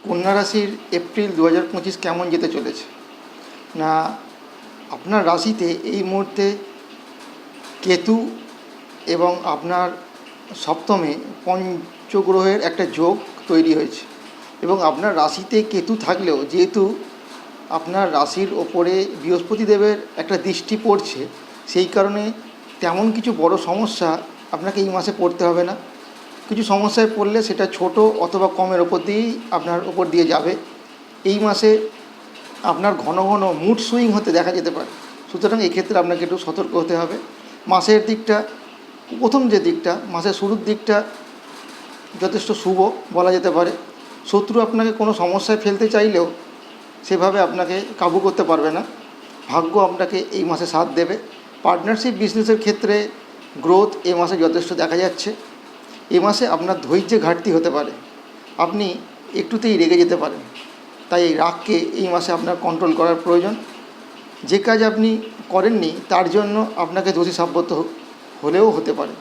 কন্যা রাশির এপ্রিল 2025 কেমন যেতে চলেছে না, আপনার রাশিতে এই মুহূর্তে কেতু এবং আপনার সপ্তমে পঞ্চগ্রহের একটা যোগ তৈরি হয়েছে। এবং আপনার রাশিতে কেতু থাকলেও যেহেতু আপনার রাশির ওপরে বৃহস্পতিদেবের একটা দৃষ্টি পড়ছে, সেই কারণে তেমন কিছু বড় সমস্যা আপনাকে এই মাসে পড়তে হবে না। কিছু সমস্যায় পড়লে সেটা ছোট অথবা কমের ওপর দিয়েই আপনার ওপর দিয়ে যাবে। এই মাসে আপনার ঘন ঘন মুড সুইং হতে দেখা যেতে পারে, সুতরাং এক্ষেত্রে আপনাকে একটু সতর্ক হতে হবে। মাসের দিকটা, প্রথম যে দিকটা, মাসের শুরুর দিকটা যথেষ্ট শুভ বলা যেতে পারে। শত্রু আপনাকে কোনো সমস্যায় ফেলতে চাইলেও সেভাবে আপনাকে কাবু করতে পারবে না। ভাগ্য আপনাকে এই মাসে সাথ দেবে। পার্টনারশিপ বিজনেসের ক্ষেত্রে গ্রোথ এই মাসে যথেষ্ট দেখা যাচ্ছে। এই মাসে আপনার ধৈর্যের ঘাটতি হতে পারে, আপনি একটুতেই রেগে যেতে পারেন, তাই এই রাগকে এই মাসে আপনার কন্ট্রোল করার প্রয়োজন। যে কাজ আপনি করেননি তার জন্য আপনাকে দোষী সাব্যস্ত হলেও হতে পারে।